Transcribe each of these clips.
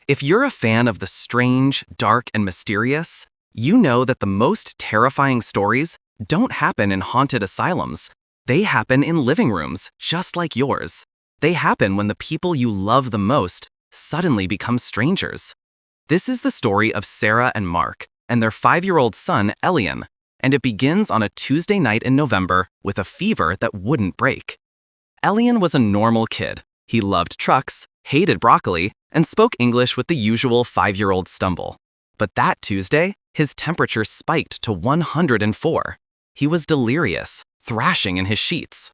If you're a fan of the strange, dark, and mysterious, you know that the most terrifying stories don't happen in haunted asylums. They happen in living rooms, just like yours. They happen when the people you love the most suddenly become strangers. This is the story of Sarah and Mark and their 5-year-old son, Elian, and it begins on a Tuesday night in November with a fever that wouldn't break. Elian was a normal kid. He loved trucks, hated broccoli, and spoke English with the usual 5-year-old stumble. But that Tuesday, his temperature spiked to 104. He was delirious, thrashing in his sheets.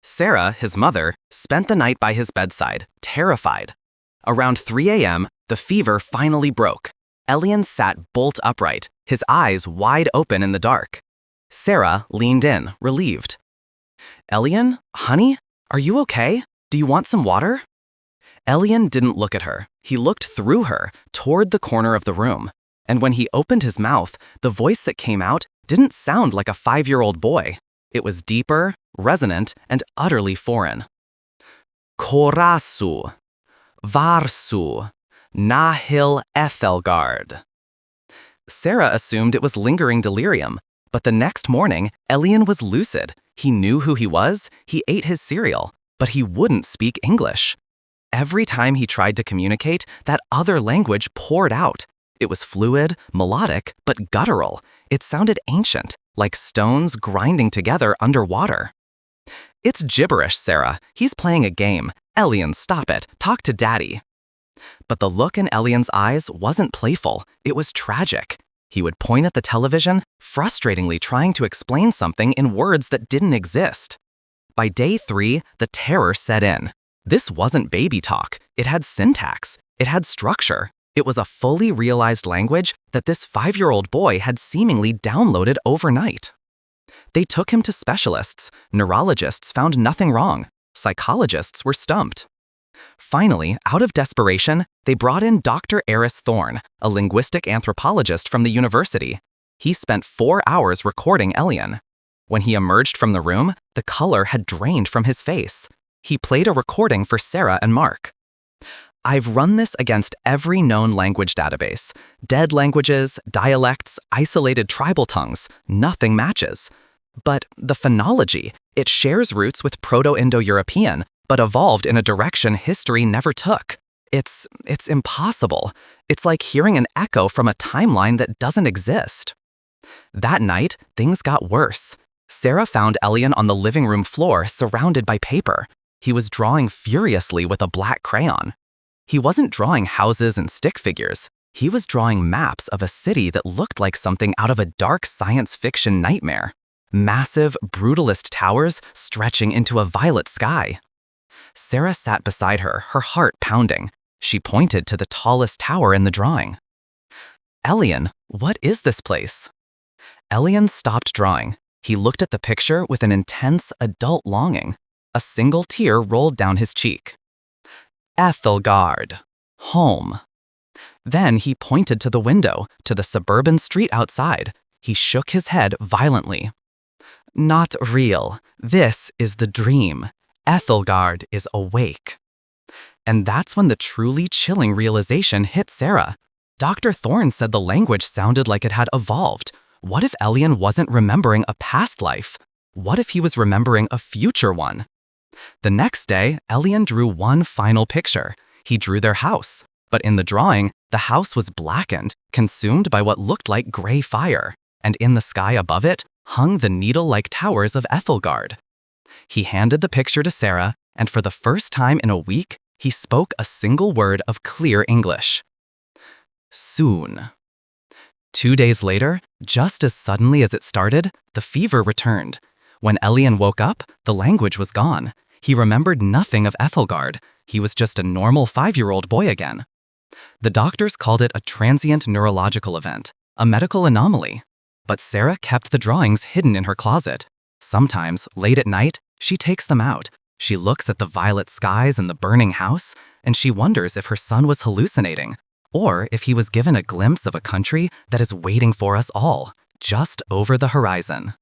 Sarah, his mother, spent the night by his bedside, terrified. Around 3 a.m., the fever finally broke. Elian sat bolt upright, his eyes wide open in the dark. Sarah leaned in, relieved. "Elian, honey, are you okay? Do you want some water?" Elian didn't look at her. He looked through her, toward the corner of the room. And when he opened his mouth, the voice that came out didn't sound like a 5-year-old boy. It was deeper, resonant, and utterly foreign. "Korasu, Varsu, Nahil Aethelgard." Sarah assumed it was lingering delirium, but the next morning, Elian was lucid. He knew who he was, he ate his cereal, but he wouldn't speak English. Every time he tried to communicate, that other language poured out. It was fluid, melodic, but guttural. It sounded ancient, like stones grinding together underwater. "It's gibberish, Sarah. He's playing a game. Elian, stop it. Talk to Daddy." But the look in Elian's eyes wasn't playful. It was tragic. He would point at the television, frustratingly trying to explain something in words that didn't exist. By day 3, the terror set in. This wasn't baby talk. It had syntax. It had structure. It was a fully realized language that this 5-year-old boy had seemingly downloaded overnight. They took him to specialists. Neurologists found nothing wrong. Psychologists were stumped. Finally, out of desperation, they brought in Dr. Eris Thorne, a linguistic anthropologist from the university. He spent 4 hours recording Elian. When he emerged from the room, the color had drained from his face. He played a recording for Sarah and Mark. "I've run this against every known language database. Dead languages, dialects, isolated tribal tongues, nothing matches. But the phonology, it shares roots with Proto-Indo-European, but evolved in a direction history never took. It's impossible. It's like hearing an echo from a timeline that doesn't exist." That night, things got worse. Sarah found Elian on the living room floor, surrounded by paper. He was drawing furiously with a black crayon. He wasn't drawing houses and stick figures. He was drawing maps of a city that looked like something out of a dark science fiction nightmare. Massive, brutalist towers stretching into a violet sky. Sarah sat beside her, her heart pounding. She pointed to the tallest tower in the drawing. "Elian, what is this place?" Elian stopped drawing. He looked at the picture with an intense, adult longing. A single tear rolled down his cheek. "Aethelgard. Home." Then he pointed to the window, to the suburban street outside. He shook his head violently. "Not real. This is the dream. Aethelgard is awake." And that's when the truly chilling realization hit Sarah. Dr. Thorne said the language sounded like it had evolved. What if Elian wasn't remembering a past life? What if he was remembering a future one? The next day, Elian drew one final picture. He drew their house. But in the drawing, the house was blackened, consumed by what looked like gray fire. And in the sky above it, hung the needle-like towers of Aethelgard. He handed the picture to Sarah, and for the first time in a week, he spoke a single word of clear English. "Soon." 2 days later, just as suddenly as it started, the fever returned. When Elian woke up, the language was gone. He remembered nothing of Aethelgard. He was just a normal 5-year-old boy again. The doctors called it a transient neurological event, a medical anomaly. But Sarah kept the drawings hidden in her closet. Sometimes, late at night, she takes them out. She looks at the violet skies and the burning house, and she wonders if her son was hallucinating, or if he was given a glimpse of a country that is waiting for us all, just over the horizon.